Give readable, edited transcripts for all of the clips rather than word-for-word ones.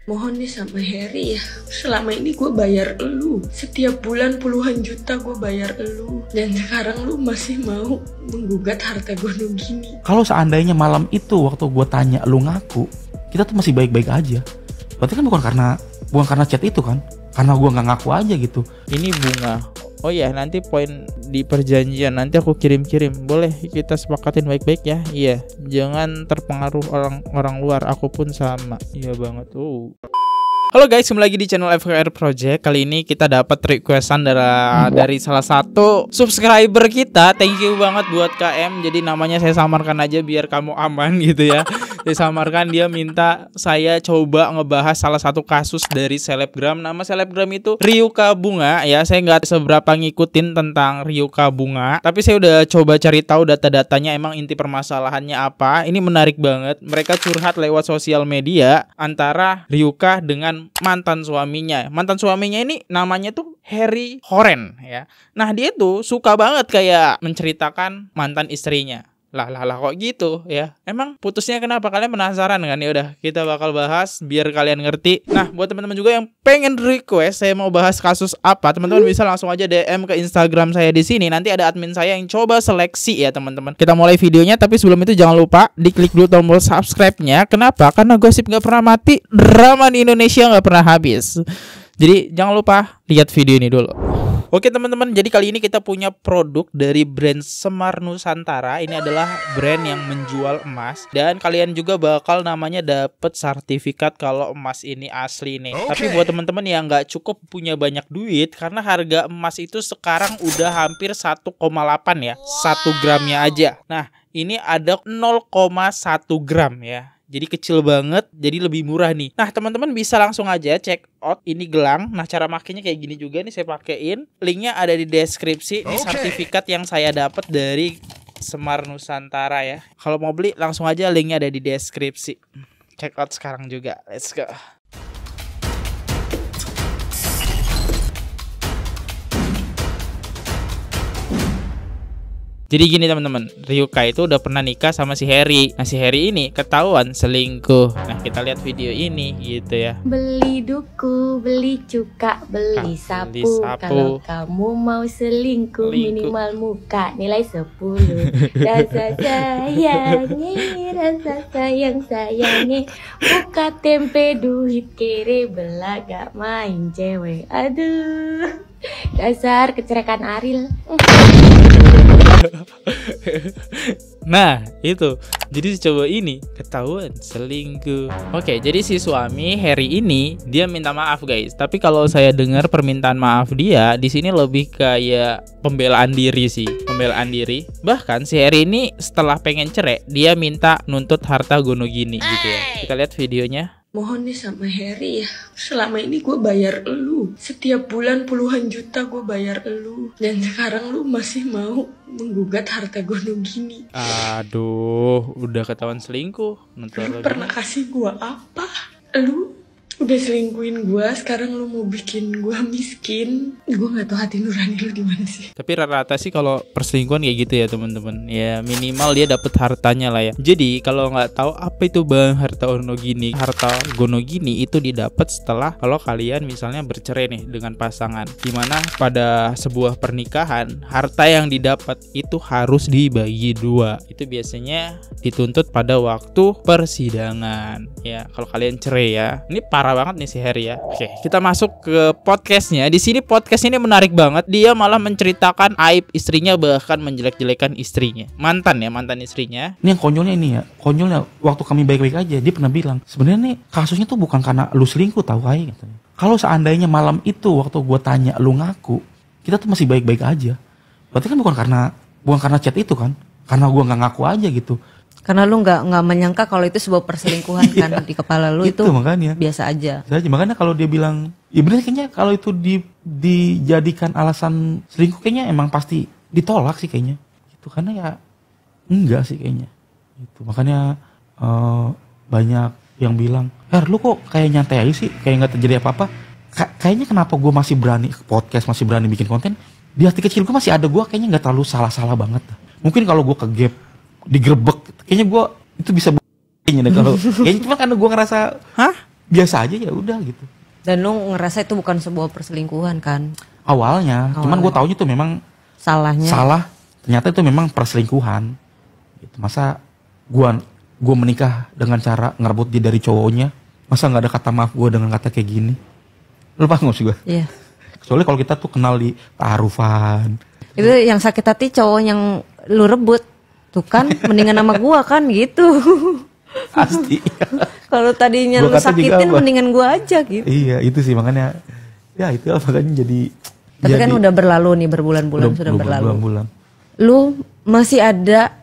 Mohon nih sama Harry ya, selama ini gue bayar elu, setiap bulan puluhan juta gue bayar elu, dan sekarang lu masih mau menggugat harta gue gini. Kalau seandainya malam itu waktu gue tanya lu ngaku, kita tuh masih baik-baik aja. Berarti kan bukan karena chat itu kan, karena gue nggak ngaku aja gitu. Ini bunga. Oh ya, nanti poin di perjanjian nanti aku kirim-kirim. Boleh kita sepakatin baik-baik ya. Iya, jangan terpengaruh orang luar. Aku pun sama. Iya banget. Halo guys, kembali lagi di channel FKR Project. Kali ini kita dapat requestan dari salah satu subscriber kita. Thank you banget buat KM. Jadi namanya saya samarkan aja biar kamu aman gitu ya. Saya samarkan, dia minta saya coba ngebahas salah satu kasus dari selebgram. Nama selebgram itu Ryuka Bunga ya. Saya nggak seberapa ngikutin tentang Ryuka Bunga, tapi saya udah coba cari tahu data-datanya, emang inti permasalahannya apa. Ini menarik banget. Mereka curhat lewat sosial media antara Ryuka dengan mantan suaminya. Mantan suaminya ini namanya tuh Harry Horen ya. Nah, dia tuh suka banget kayak menceritakan mantan istrinya. Lah kok gitu ya. Emang putusnya kenapa? Kalian penasaran kan? Ya udah, kita bakal bahas biar kalian ngerti. Nah, buat teman-teman juga yang pengen request saya mau bahas kasus apa, teman-teman bisa langsung aja DM ke Instagram saya di sini. Nanti ada admin saya yang coba seleksi ya, teman-teman. Kita mulai videonya, tapi sebelum itu jangan lupa diklik dulu tombol subscribe-nya. Kenapa? Karena gosip nggak pernah mati, drama di Indonesia nggak pernah habis. Jadi jangan lupa lihat video ini dulu. Oke teman-teman, jadi kali ini kita punya produk dari brand Semar Nusantara. Ini adalah brand yang menjual emas, dan kalian juga bakal namanya dapat sertifikat kalau emas ini asli nih. Tapi buat teman-teman yang nggak cukup punya banyak duit, karena harga emas itu sekarang udah hampir 1,8 ya, 1 gramnya aja. Nah, ini ada 0,1 gram ya. Jadi kecil banget, jadi lebih murah nih. Nah, teman-teman bisa langsung aja check out ini gelang. Nah, cara makainya kayak gini juga nih, saya pakein. Linknya ada di deskripsi. Ini sertifikat yang saya dapat dari Semar Nusantara ya. Kalau mau beli langsung aja, linknya ada di deskripsi. Check out sekarang juga. Let's go. Jadi gini teman-teman, Ryuka itu udah pernah nikah sama si Harry. Nah, si Harry ini ketahuan selingkuh. Nah, kita lihat video ini gitu ya. Beli duku, beli cuka, beli sapu. Kalau kamu mau selingkuh, minimal muka nilai 10. Rasa sayangi, buka tempe duit kere belaga main cewek. Aduh, dasar kecerakan Ariel. Nah, itu. Jadi si cowok ini ketahuan selingkuh. Oke, jadi si suami Harry ini dia minta maaf, guys. Tapi kalau saya dengar permintaan maaf dia di sini lebih kayak pembelaan diri sih, pembelaan diri. Bahkan si Harry ini setelah pengen cerai, dia minta nuntut harta gonogini gitu ya. Kita lihat videonya. Mohon nih sama Harry ya, selama ini gue bayar elu, setiap bulan puluhan juta gue bayar elu, dan sekarang lu masih mau menggugat harta gue gini. Aduh, udah ketahuan selingkuh. Lu pernah kasih gue apa? Lu udah selingkuhin gue, sekarang lu mau bikin gue miskin. Gue nggak tahu hati nurani lu di mana sih. Tapi rata-rata sih kalau perselingkuhan kayak gitu ya teman-teman. Ya minimal dia dapat hartanya lah ya. Jadi kalau nggak tahu apa itu bang harta gonogini, harta gonogini itu didapat setelah kalau kalian misalnya bercerai nih dengan pasangan. Dimana pada sebuah pernikahan harta yang didapat itu harus dibagi dua. Itu biasanya dituntut pada waktu persidangan. Ya kalau kalian cerai ya. Ini parah banget nih si Harry ya. Oke, kita masuk ke podcastnya. Di sini podcast ini menarik banget. Dia malah menceritakan aib istrinya, bahkan menjelek-jelekan istrinya. Mantan istrinya. Ini yang konyolnya waktu kami baik-baik aja, dia pernah bilang sebenarnya nih kasusnya tuh bukan karena lu selingkuh, tahu aja katanya. Kalau seandainya malam itu waktu gue tanya lu ngaku, kita tuh masih baik-baik aja. Berarti kan bukan karena chat itu kan, karena gue nggak ngaku aja gitu. Karena lu nggak menyangka kalau itu sebuah perselingkuhan kan di kepala lu itu makanya biasa aja. Makanya kalau dia bilang, ya bener kayaknya kalau itu dijadikan alasan selingkuh kayaknya emang pasti ditolak sih kayaknya. Itu karena ya enggak sih kayaknya. Itu makanya banyak yang bilang, lu kok kayak nyantai aja sih, kayak nggak terjadi apa-apa. Kayaknya kenapa gue masih berani podcast, masih berani bikin konten? Di hati kecil gue masih ada gue kayaknya nggak terlalu salah-salah banget. Mungkin kalau gue ke gap digerebek, kayaknya gue itu bisa kayaknya deh kalau kayaknya cuma karena gue ngerasa biasa aja ya udah gitu. Dan lu ngerasa itu bukan sebuah perselingkuhan kan? Awalnya. Cuman gue taunya tuh memang salah. Ternyata itu memang perselingkuhan. Gitu. Masa gue menikah dengan cara ngerebut dia dari cowoknya, masa nggak ada kata maaf gue dengan kata kayak gini? Lu paham gak sih gue? Iya. Soalnya kalau kita tuh kenal di taarufan. Itu yang sakit hati cowok yang lu rebut. Tuh kan mendingan sama gue kan gitu. Pasti. Kalau tadinya lu sakitin mendingan gue aja gitu. Iya itu sih makanya. Ya itu makanya jadi. Tapi kan udah berlalu nih berbulan-bulan sudah berlalu. Berbulan-bulan. Lu masih ada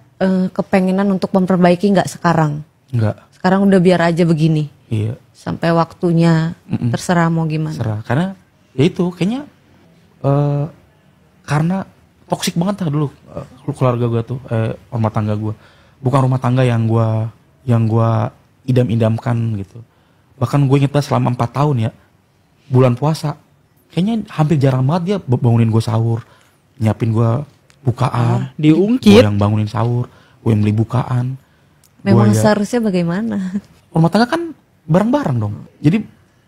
kepengenan untuk memperbaiki nggak sekarang? Nggak. Sekarang udah biar aja begini. Iya. Sampai waktunya terserah mau gimana. Terserah. Karena ya itu kayaknya karena toksik banget lah dulu keluarga gue tuh, rumah tangga gue. Bukan rumah tangga yang gue idam-idamkan gitu. Bahkan gue inget banget selama 4 tahun ya, bulan puasa, kayaknya hampir jarang banget dia bangunin gue sahur, nyiapin gue bukaan, diungkit. Gue yang bangunin sahur, gue yang beli bukaan. Memang seharusnya bagaimana? Rumah tangga kan bareng-bareng dong. Jadi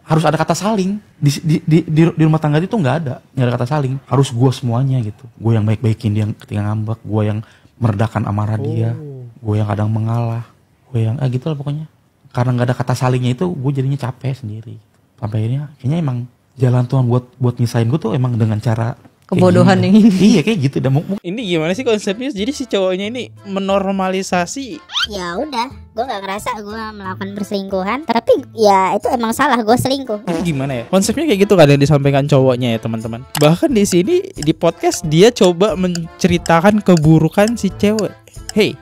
harus ada kata saling. Di rumah tangga itu nggak ada kata saling. Harus gue semuanya gitu. Gue yang baik-baikin dia ketika ngambek, gue yang meredakan amarah dia, gue yang kadang mengalah, gue yang gitu lah pokoknya. Karena nggak ada kata salingnya itu, gue jadinya capek sendiri. Sampai akhirnya kayaknya emang jalan Tuhan buat nyisain gue tuh emang dengan cara kebodohan yang ini. Iya kayak gitu. Ini gimana sih konsepnya? Jadi si cowoknya ini menormalisasi. Ya udah, gue nggak ngerasa gue melakukan perselingkuhan, tapi ya itu emang salah gue selingkuh. Ini gimana ya? Konsepnya kayak gitu kan yang disampaikan cowoknya ya teman-teman. Bahkan di sini di podcast dia coba menceritakan keburukan si cewek. Hey,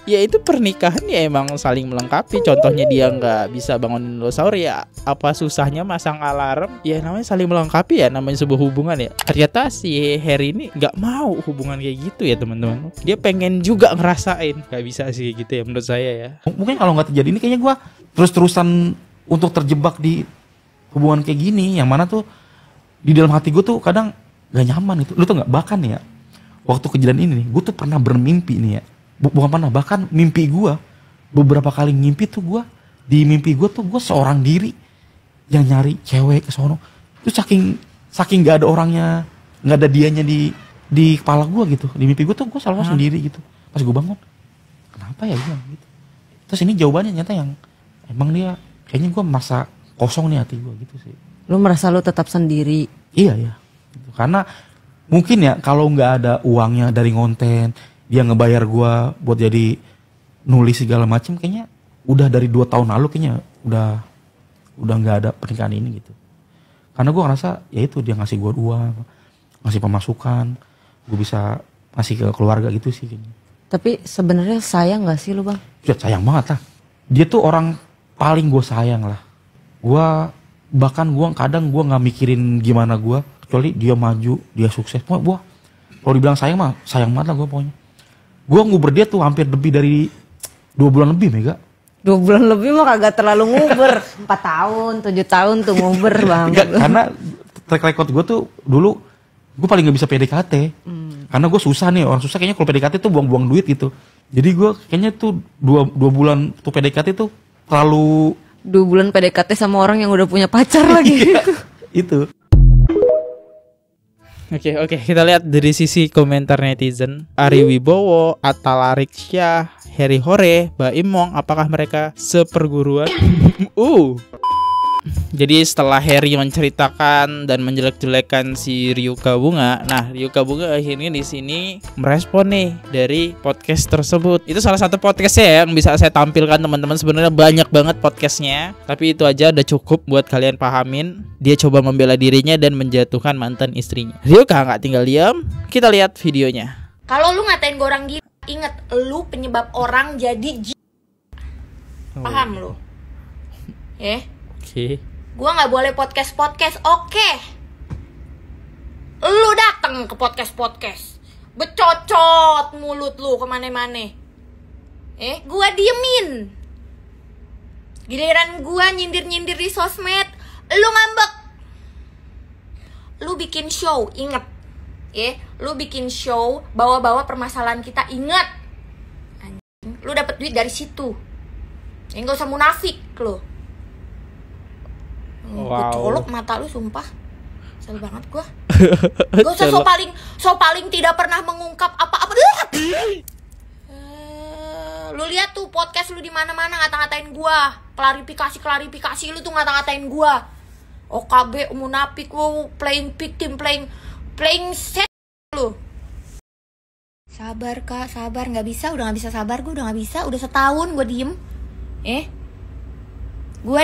ya itu pernikahan ya emang saling melengkapi. Contohnya dia nggak bisa bangunin lo sahur, ya apa susahnya masang alarm? Ya namanya saling melengkapi ya, namanya sebuah hubungan ya. Ternyata si Harry ini nggak mau hubungan kayak gitu ya teman-teman. Dia pengen juga ngerasain. Nggak bisa sih gitu ya menurut saya ya. Mungkin kalau nggak terjadi ini kayaknya gue terus-terusan untuk terjebak di hubungan kayak gini, yang mana tuh di dalam hati gue tuh kadang gak nyaman itu. Lu tuh nggak, bahkan ya waktu kejadian ini nih, gue tuh pernah bermimpi nih ya. Bukan pernah, bahkan mimpi gue beberapa kali ngimpi tuh gue, di mimpi gue tuh gue seorang diri yang nyari cewek ke sono. Itu saking gak ada orangnya, gak ada dianya di kepala gue gitu. Di mimpi gue tuh gue selalu sendiri gitu. Pas gue bangun, kenapa ya gue gitu. Terus ini jawabannya nyata yang emang dia kayaknya gue merasa kosong nih hati gue gitu sih. Lu merasa lu tetap sendiri? Iya ya. Gitu. Karena mungkin ya kalau nggak ada uangnya dari ngonten, dia ngebayar gue buat jadi nulis segala macam, kayaknya udah dari 2 tahun lalu kayaknya udah nggak ada pernikahan ini gitu. Karena gue ngerasa ya itu dia ngasih gue uang, ngasih pemasukan, gue bisa ngasih ke keluarga gitu sih kayaknya. Tapi sebenarnya sayang nggak sih lu bang? Ya, sayang banget lah. Dia tuh orang paling gue sayang lah. Bahkan gue kadang gue nggak mikirin gimana gue, kecuali dia maju, dia sukses. Gue kalau dibilang sayang mah sayang banget lah gue pokoknya. Gue nguber dia tuh hampir lebih dari 2 bulan lebih, Mega. 2 bulan lebih mah kagak terlalu nguber. 4 tahun, 7 tahun tuh nguber bang. Karena track record gue tuh dulu gue paling gak bisa PDKT. Karena gue susah nih, orang susah kayaknya kalau PDKT tuh buang-buang duit gitu. Jadi gue kayaknya tuh 2 bulan tuh PDKT tuh terlalu. 2 bulan PDKT sama orang yang udah punya pacar lagi. Itu. Oke, kita lihat dari sisi komentar netizen. Ari Wibowo, Atalarik Syah, Harry Hore, Baimong, apakah mereka seperguruan? Jadi setelah Harry menceritakan dan menjelek-jelekan si Ryuka Bunga, nah Ryuka Bunga akhirnya di sini merespon nih dari podcast tersebut. Itu salah satu podcastnya ya yang bisa saya tampilkan teman-teman. Sebenarnya banyak banget podcastnya, tapi itu aja udah cukup buat kalian pahamin. Dia coba membela dirinya dan menjatuhkan mantan istrinya. Ryuka nggak tinggal diam. Kita lihat videonya. Kalau lu ngatain gue orang gila, inget lu penyebab orang jadi paham lu? Oke. Gua nggak boleh podcast. Oke. Lu datang ke podcast. Becocot mulut lu kemana-mana. Gua diemin. Giliran gua nyindir di sosmed, lu ngambek. Lu bikin show, inget. Lu bikin show, bawa-bawa permasalahan kita, inget. Anjing, lu dapet duit dari situ. Gak usah munafik lu. Gue colok mata lu sumpah. Kesel banget gue. Gue usah so paling tidak pernah mengungkap apa-apa. Lu lihat tuh podcast lu di mana-mana ngata-ngatain gue. Klarifikasi lu tuh ngata-ngatain gue. OKB munafik lu, playing victim, playing set lu. Sabar Kak, sabar. Udah gak bisa sabar. Gue udah gak bisa, udah setahun gue diem. Gue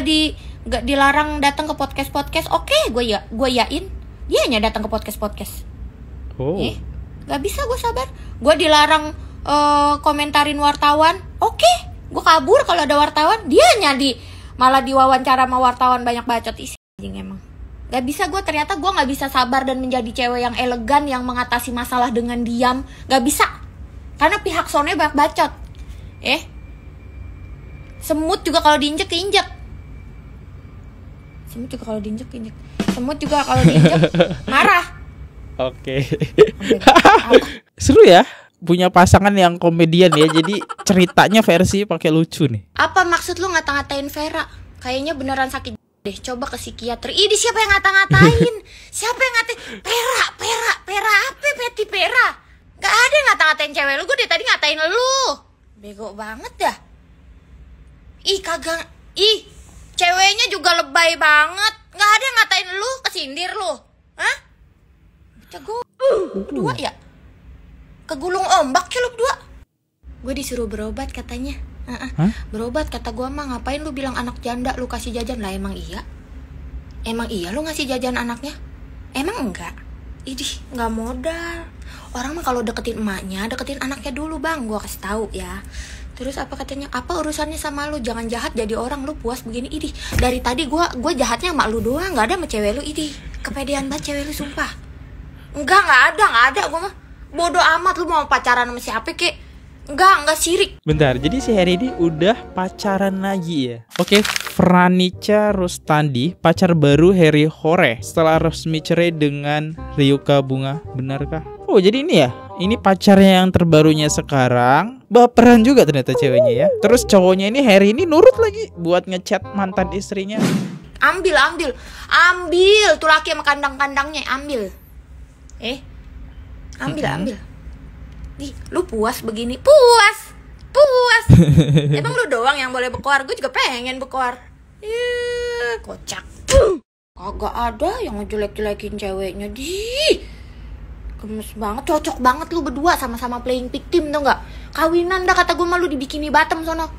dilarang datang ke podcast. Oke, gue yain. Dia hanya datang ke podcast. Gak bisa gue sabar. Gue dilarang komentarin wartawan. Oke, gue kabur kalau ada wartawan. Dia hanya malah diwawancara sama wartawan banyak bacot isi. Emang gak bisa gue, ternyata gue gak bisa sabar dan menjadi cewek yang elegan yang mengatasi masalah dengan diam. Gak bisa, karena pihak sononya banyak bacot. Semut juga kalau diinjek marah. Oke. Seru ya punya pasangan yang komedian ya. Jadi ceritanya versi pakai lucu nih. Apa maksud lu ngata-ngatain Vera? Kayaknya beneran sakit deh, coba ke psikiater. Ini siapa yang ngata-ngatain? Siapa yang ngatain? Pera apa? Peti Pera. Gak ada yang ngata-ngatain cewek lu. Gue dari tadi ngatain lu. Bego banget dah. Ceweknya juga lebay banget. Gak ada yang ngatain lu, kesindir lu. Hah? Jago berdua ya? Kegulung ombak ya lu berdua. Gue disuruh berobat katanya. Berobat kata gue mah, ngapain lu bilang anak janda lu kasih jajan? Lah emang iya lu ngasih jajan anaknya? Emang enggak? Idih, nggak modal. Orang mah kalau deketin emaknya, deketin anaknya dulu bang. Gue kasih tahu ya. Terus apa katanya? Apa urusannya sama lu? Jangan jahat jadi orang, lu puas begini. Idih, dari tadi gue jahatnya sama lu doang, nggak ada sama cewek lu. Idih, kepedean banget cewek lu sumpah. Nggak ada gue mah. Bodoh amat lu mau pacaran sama siapa kek. Enggak sirik. Bentar, jadi si Harry ini udah pacaran lagi ya? Oke, Franica Rustandi, pacar baru Harry Hore setelah resmi cerai dengan Ryuka Bunga. Benarkah? Oh, jadi ini ya? Ini pacarnya yang terbarunya sekarang. Baperan juga ternyata ceweknya ya. Terus cowoknya ini, Harry ini nurut lagi buat ngechat mantan istrinya. Ambil tuh laki sama kandang-kandangnya, ambil. Ambil. Ih, lu puas begini? Puas. Emang lu doang yang boleh berkoar? Gue juga pengen berkoar. Kocak. Kagak ada yang ngejelek-jelekin ceweknya. Gemes banget, cocok banget lu berdua sama-sama playing victim, tau gak? Kawinan dah kata gue mah lu dibikini Batam sono.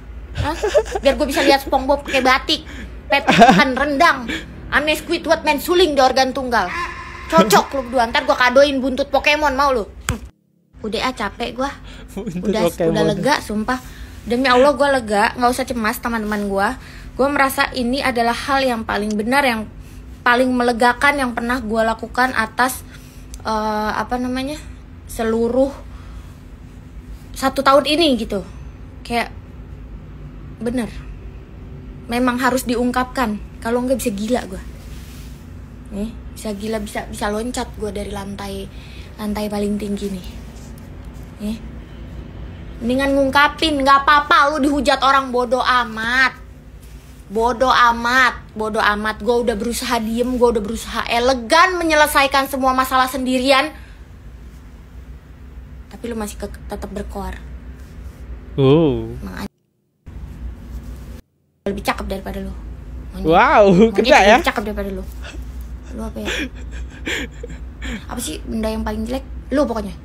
Biar gue bisa lihat SpongeBob pakai batik, petekan rendang, ame Squidward main suling di organ tunggal. Cocok lu berdua. Ntar gue kadoin buntut Pokemon, mau lu? Udah capek gue. Udah lega sumpah. Demi Allah gue lega. Gak usah cemas teman-teman gue. Gue merasa ini adalah hal yang paling benar, yang paling melegakan yang pernah gue lakukan atas seluruh 1 tahun ini gitu. Kayak bener, memang harus diungkapkan. Kalau enggak bisa gila gue. Bisa gila, bisa loncat gue dari lantai paling tinggi nih. Mendingan ngungkapin. Gak apa-apa lu dihujat orang, bodoh amat. Gue udah berusaha diem, gue udah berusaha elegan menyelesaikan semua masalah sendirian, tapi lu masih tetap berkoar. Lebih cakep daripada lu. Kena ya. Lebih cakep daripada lu. Lu apa ya? Apa sih benda yang paling jelek? Lu pokoknya.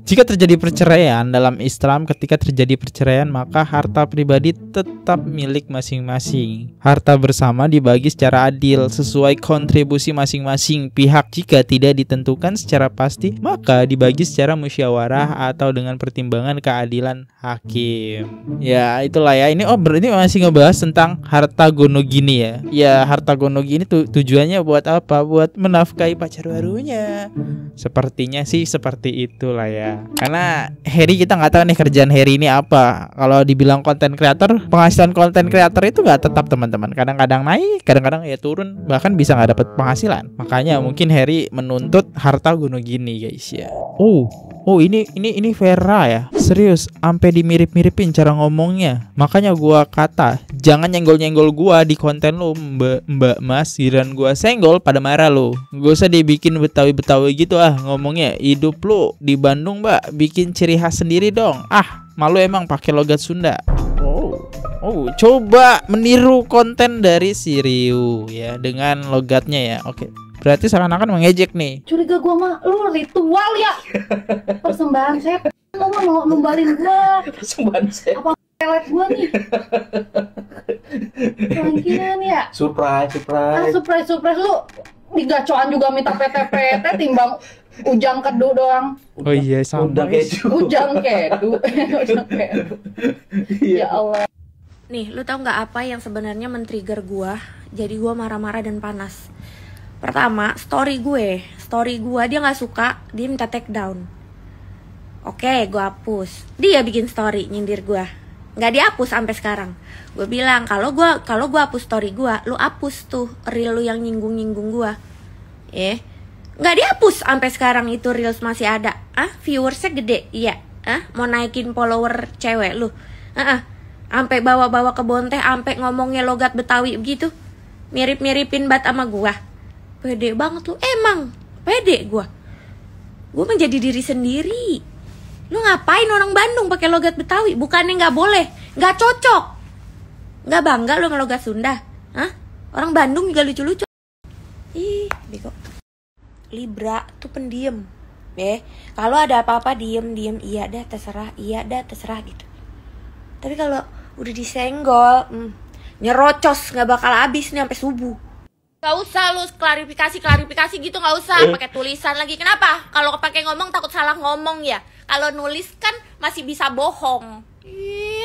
Jika terjadi perceraian dalam Islam, ketika terjadi perceraian maka harta pribadi tetap milik masing-masing. Harta bersama dibagi secara adil sesuai kontribusi masing-masing pihak. Jika tidak ditentukan secara pasti, maka dibagi secara musyawarah atau dengan pertimbangan keadilan hakim. Ya itulah ya. Ini berarti masih ngebahas tentang harta gono gini ya. Ya harta gono gini tujuannya buat apa? Buat menafkahi pacar barunya. Sepertinya sih seperti itulah ya. Karena Harry, kita nggak tahu nih kerjaan Harry ini apa. Kalau dibilang konten kreator, penghasilan konten kreator itu nggak tetap teman-teman. Kadang-kadang naik, kadang-kadang ya turun, bahkan bisa nggak dapat penghasilan. Makanya mungkin Harry menuntut harta gono gini guys ya. Oh ini Vera ya. Serius, sampai dimirip-miripin cara ngomongnya. Makanya gua kata, jangan nyenggol-nyenggol gua di konten lu, Mbak Mas. Giran gua senggol pada marah lu. Gak usah dibikin Betawi-Betawi gitu ngomongnya. Hidup lu di Bandung, Mbak, bikin ciri khas sendiri dong. Malu emang pakai logat Sunda. Oh, coba meniru konten dari si Ryu ya dengan logatnya ya. Oke. Berarti seakan-akan mengejek nih. Curiga gua mah lu ritual ya. Persembahan setan. Lu mau numbalin gua. Persembahan setan. Apa pelet gua nih? Rangkaian ya. Surprise. Surprise lu. Digacoan juga minta PT timbang ujang kedu doang. Oh iya, sama. Ujang kedu. Ya Allah. Nih, lu tahu nggak apa yang sebenarnya men-trigger gua? Jadi gua marah-marah dan panas. Pertama, story gue dia nggak suka, dia minta take down. Oke, gue hapus. Dia bikin story nyindir gue, nggak dihapus sampai sekarang. Gue bilang kalau gue hapus story gue, lu hapus tuh reel lu yang nyinggung gue. Nggak dihapus sampai sekarang, itu reels masih ada. Viewersnya gede, iya. Mau naikin follower cewek lu. Sampai bawa-bawa ke Bonteh, sampai ngomongnya logat Betawi begitu, mirip-miripin bat sama gue. Pede banget lu, emang pede gue menjadi diri sendiri. Lu ngapain orang Bandung pakai logat Betawi? Bukannya nggak boleh, nggak cocok, nggak bangga lu sama logat Sunda? Orang Bandung juga lucu-lucu. Bego. Libra tuh pendiam, kalau ada apa-apa diem, iya dah terserah gitu. Tapi kalau udah disenggol, nyerocos nggak bakal habis nih sampai subuh. Gak usah lu klarifikasi gitu, gak usah pakai tulisan lagi. Kenapa? Kalau pakai ngomong takut salah ngomong ya. Kalau nulis kan masih bisa bohong.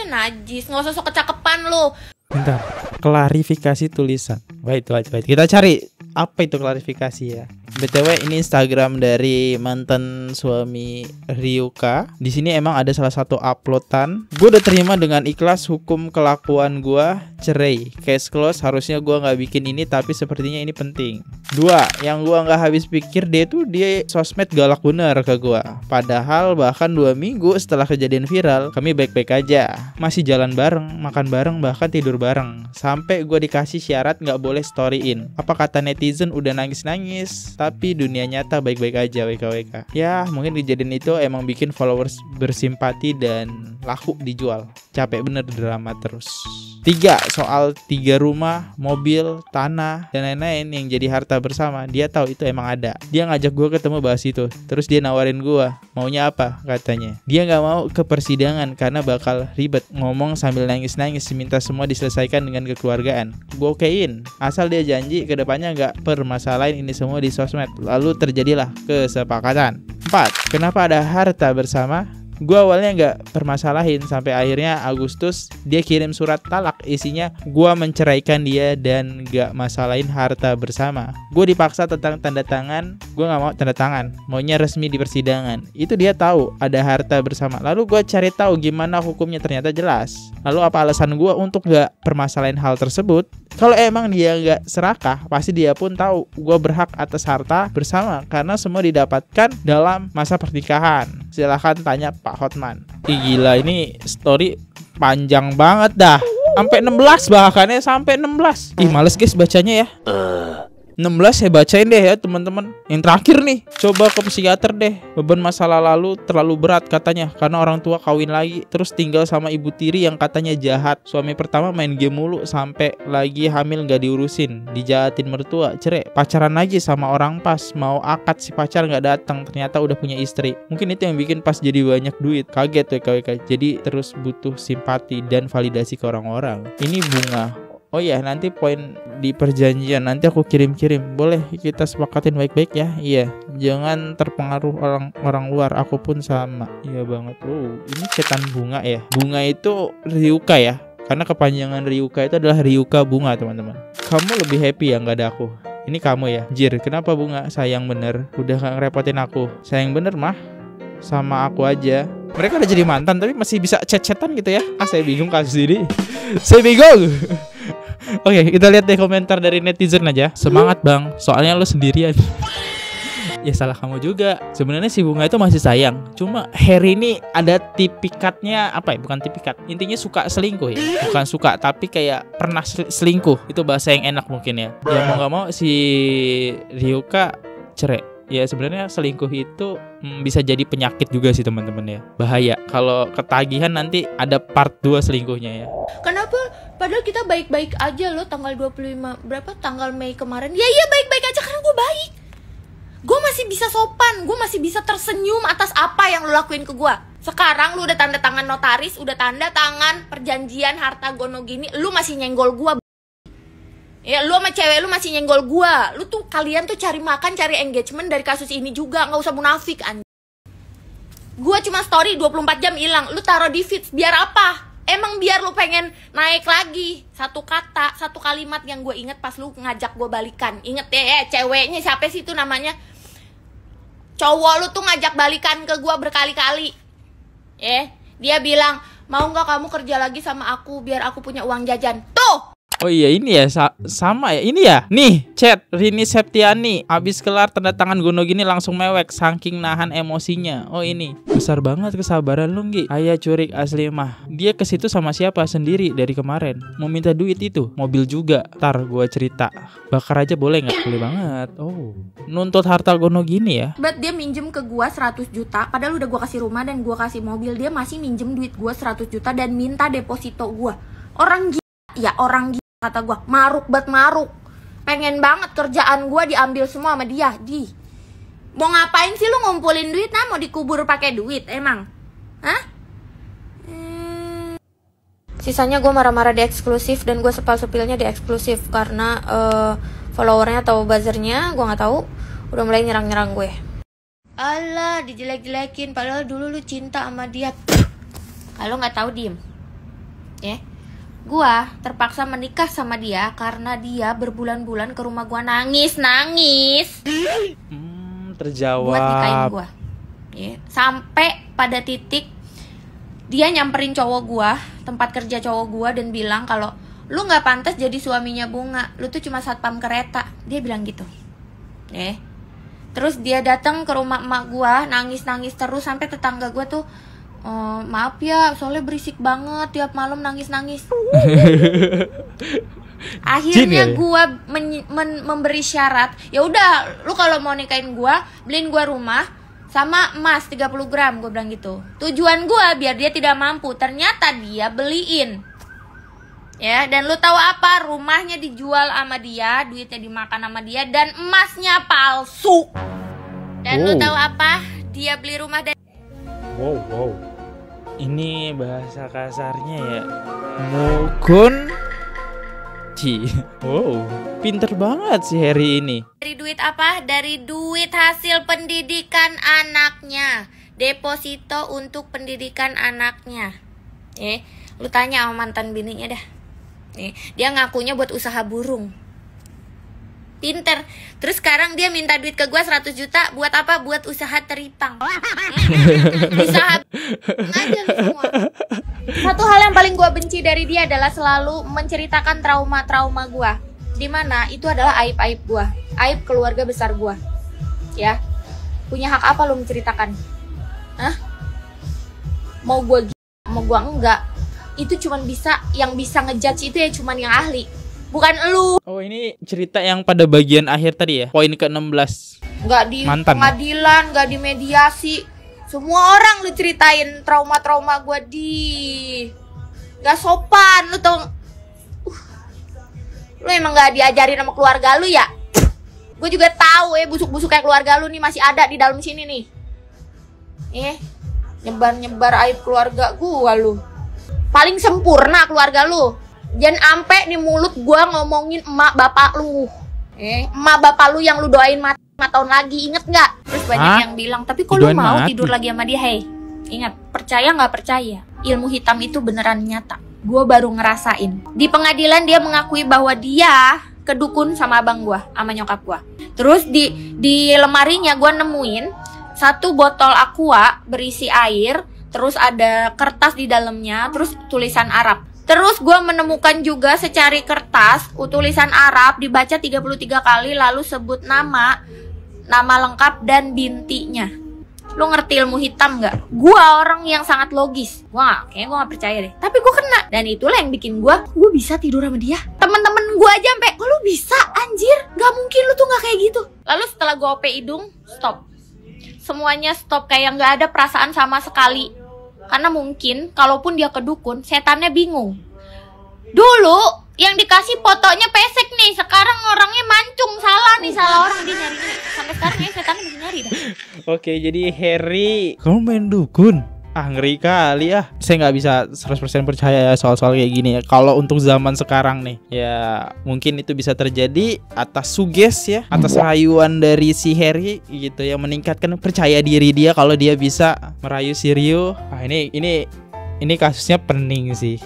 Najis, nggak usah sok kecakepan lu. Bentar, klarifikasi tulisan. Wait. Kita cari apa itu klarifikasi ya. BTW ini Instagram dari mantan suami Ryuka. Di sini emang ada salah satu uploadan. Gue udah terima dengan ikhlas hukum kelakuan gue, cerai, case close. Harusnya gue nggak bikin ini, tapi sepertinya ini penting. 2, yang gue nggak habis pikir, dia sosmed galak bener ke gue. Padahal bahkan 2 minggu setelah kejadian viral, kami baik-baik aja, masih jalan bareng, makan bareng, bahkan tidur bareng. Sampai gue dikasih syarat nggak boleh storyin. Apa kata netizen udah nangis-nangis, tapi dunia nyata baik-baik aja, WKWK. Ya mungkin kejadian itu emang bikin followers bersimpati dan laku dijual. Capek bener drama terus. 3, soal 3 rumah, mobil, tanah, dan lain-lain yang jadi harta bersama. Dia tahu itu emang ada. Dia ngajak gue ketemu bahas itu. Terus dia nawarin gue, maunya apa katanya. Dia gak mau ke persidangan karena bakal ribet. Ngomong sambil nangis-nangis, minta semua diselesaikan dengan kekeluargaan. Gue okein, asal dia janji kedepannya gak permasalahin ini semua di sosmed. Lalu terjadilah kesepakatan. 4, kenapa ada harta bersama? Gue awalnya gak permasalahin, sampai akhirnya Agustus dia kirim surat talak, isinya gue menceraikan dia dan gak masalahin harta bersama. Gue dipaksa tentang tanda tangan, gue gak mau tanda tangan, maunya resmi di persidangan. Itu dia tahu ada harta bersama. Lalu gue cari tahu gimana hukumnya, ternyata jelas. Lalu apa alasan gue untuk gak permasalahin hal tersebut? Kalau emang dia gak serakah, pasti dia pun tahu gue berhak atas harta bersama karena semua didapatkan dalam masa pernikahan. Silahkan tanya Pak Hotman. Gila, ini story panjang banget dah. Sampai 16 bahkannya, sampai 16. Males guys bacanya ya. 16 saya bacain deh ya teman-teman. Yang terakhir nih, coba ke psikiater deh. Beban masa lalu terlalu berat katanya, karena orang tua kawin lagi, terus tinggal sama ibu tiri yang katanya jahat. Suami pertama main game mulu, sampai lagi hamil gak diurusin, dijahatin mertua, cerai, pacaran lagi sama orang pas, mau akad si pacar gak datang, ternyata udah punya istri. Mungkin itu yang bikin pas jadi banyak duit, kaget WKWK. Jadi terus butuh simpati dan validasi ke orang-orang. Ini bunga. Oh iya, nanti poin di perjanjian nanti aku kirim-kirim. Boleh kita sepakatin baik-baik ya. Iya, jangan terpengaruh orang luar. Aku pun sama. Iya banget. Ini cetan bunga ya. Bunga itu Ryuka ya. Karena kepanjangan Ryuka itu adalah Ryuka bunga, teman-teman. Kamu lebih happy ya nggak ada aku. Ini kamu ya. Jir, kenapa bunga? Sayang bener. Udah gak ngerepotin aku. Sayang bener mah. Sama aku aja. Mereka udah jadi mantan tapi masih bisa chat-chatan gitu ya. Saya bingung kasus ini. Saya bingung. Oke, kita lihat deh komentar dari netizen aja. Semangat bang, soalnya lo sendirian. Ya salah kamu juga. Sebenarnya si Bunga itu masih sayang. Cuma Harry ini ada tipikatnya apa ya? Bukan tipikat. Intinya suka selingkuh ya. Bukan suka, tapi kayak pernah selingkuh. Itu bahasa yang enak mungkin ya. Ya mau gak mau si Ryuka cerai. Ya sebenarnya selingkuh itu bisa jadi penyakit juga sih teman-teman ya. Bahaya kalau ketagihan nanti ada part 2 selingkuhnya ya. Kenapa? Padahal kita baik-baik aja loh tanggal 25 berapa tanggal Mei kemarin. Ya iya baik-baik aja karena gue baik. Gue masih bisa sopan, gue masih bisa tersenyum atas apa yang lo lakuin ke gue. Sekarang lu udah tanda tangan notaris, udah tanda tangan perjanjian harta gono gini, lu masih nyenggol gue. Ya lu sama cewek lu masih nyenggol gua. Lu tuh kalian tuh cari makan, cari engagement dari kasus ini juga. Gak usah munafik anjing. Gua cuma story 24 jam hilang. Lu taruh di feeds biar apa? Emang biar lu pengen naik lagi. Satu kata, satu kalimat yang gue inget pas lu ngajak gua balikan. Inget ya ceweknya siapa sih itu namanya? Cowok lu tuh ngajak balikan ke gua berkali-kali. Dia bilang, "Mau gak kamu kerja lagi sama aku biar aku punya uang jajan?" Tuh. Oh iya ini ya sama ya ini ya. Nih chat Rini Septiani abis kelar tanda tangan gono gini langsung mewek saking nahan emosinya. Oh ini besar banget kesabaran lu Nggi. Ayah curik asli mah. Dia ke situ sama siapa sendiri dari kemarin. Mau minta duit itu. Mobil juga. Ntar gua cerita. Bakar aja boleh nggak? Boleh banget. Oh nuntut harta gono gini ya. Dia minjem ke gua 100 juta. Padahal udah gua kasih rumah dan gua kasih mobil. Dia masih minjem duit gua 100 juta dan minta deposito gua. Orang gila. Ya orang gila. Kata gue, maruk. Pengen banget kerjaan gue diambil semua sama dia. Mau ngapain sih lu ngumpulin duit? Nah mau dikubur pakai duit emang? Hah? Sisanya gue marah-marah di eksklusif. Dan gue sepal-sepilnya di eksklusif. Karena followernya atau buzzernya gue gak tahu udah mulai nyerang-nyerang gue. Alah dijelek-jelekin. Padahal dulu lu cinta sama dia. Kalau gak tahu diem. Gua terpaksa menikah sama dia karena dia berbulan-bulan ke rumah gua nangis. Terjawab. Buat nikahin gua. Sampai pada titik dia nyamperin cowok gua, tempat kerja cowok gua dan bilang kalau lu nggak pantas jadi suaminya Bunga, lu tuh cuma satpam kereta. Dia bilang gitu. Terus dia datang ke rumah emak gua, nangis terus sampai tetangga gua tuh maaf ya, soalnya berisik banget tiap malam nangis. Akhirnya gue memberi syarat, ya udah, lu kalau mau nikahin gue, beliin gue rumah sama emas 30 gram, gue bilang gitu. Tujuan gue biar dia tidak mampu. Ternyata dia beliin. Ya, dan lu tahu apa? Rumahnya dijual sama dia, duitnya dimakan sama dia, dan emasnya palsu. Dan lu tahu apa? Dia beli rumah dari Wow. Ini bahasa kasarnya ya. Mukun. Wow, pinter banget si Harry ini. Dari duit apa? Dari duit hasil pendidikan anaknya. Deposito untuk pendidikan anaknya. Lu tanya sama mantan bininya dah. Dia ngakunya buat usaha burung. Pinter. Terus sekarang dia minta duit ke gue 100 juta. Buat apa? Buat usaha teripang. Usaha aja semua. Satu hal yang paling gue benci dari dia adalah selalu menceritakan trauma-trauma gue. Dimana itu adalah aib-aib gue. Aib keluarga besar gue. Ya. Punya hak apa lo menceritakan? Mau gue mau gue enggak. Itu cuman bisa, yang bisa ngejudge itu ya cuman yang ahli. Bukan elu. Oh ini cerita yang pada bagian akhir tadi ya. Poin ke-16. Nggak di mantan. Pengadilan, nggak di mediasi. Semua orang lu ceritain trauma-trauma gue nggak sopan. Lu tau. Lu emang nggak diajarin sama keluarga lu ya? Gue juga tahu busuk-busuknya keluarga lu nih masih ada di dalam sini nih. Nyebar-nyebar aib keluarga gue lu. Paling sempurna keluarga lu. Jangan ampe di mulut gua ngomongin emak bapak lu. Emak bapak lu yang lu doain mati 5 tahun lagi, inget nggak? Terus banyak yang bilang, tapi kok lu mau tidur lagi sama dia? Ingat, percaya nggak percaya, ilmu hitam itu beneran nyata. Gua baru ngerasain. Di pengadilan dia mengakui bahwa dia kedukun sama abang gua, sama nyokap gua. Terus di lemarinya gua nemuin 1 botol aqua berisi air, terus ada kertas di dalamnya, terus tulisan Arab. Terus gue menemukan juga secari kertas tulisan Arab dibaca 33 kali lalu sebut nama nama lengkap dan bintinya. Lu ngerti ilmu hitam nggak? Gua orang yang sangat logis. Kayaknya gua nggak percaya deh. Tapi gua kena, dan itulah yang bikin gua bisa tidur sama dia. Temen-temen gua aja sampai, kok lu bisa anjir? Gak mungkin lu tuh nggak kayak gitu. Lalu setelah gua OP hidung, stop. Semuanya stop, kayak nggak ada perasaan sama sekali. Karena mungkin kalaupun dia ke dukun, setannya bingung. Dulu yang dikasih fotonya pesek nih, sekarang orangnya mancung, salah orang dia nyari. Sampai sekarang ya setannya masih nyari dah. Oke, jadi Harry, kamu main dukun? Ngeri kali ya. Saya nggak bisa 100% percaya ya soal-soal kayak gini ya. Kalau untuk zaman sekarang nih, ya mungkin itu bisa terjadi atas suges ya, atas rayuan dari si Harry gitu ya, meningkatkan percaya diri dia kalau dia bisa merayu si Rio. Ini kasusnya pening sih.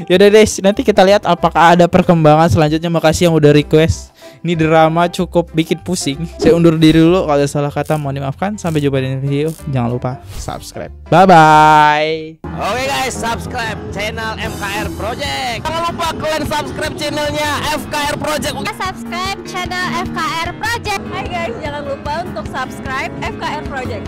Yaudah deh, nanti kita lihat apakah ada perkembangan selanjutnya. Makasih yang udah request. Ini drama cukup bikin pusing. Saya undur diri dulu, kalau ada salah kata mohon dimaafkan. Sampai jumpa di video. Jangan lupa subscribe. Bye bye. Oke guys, subscribe channel FKR Project. Jangan lupa kalian subscribe channelnya FKR Project. Subscribe channel FKR Project. Hai guys, jangan lupa untuk subscribe FKR Project.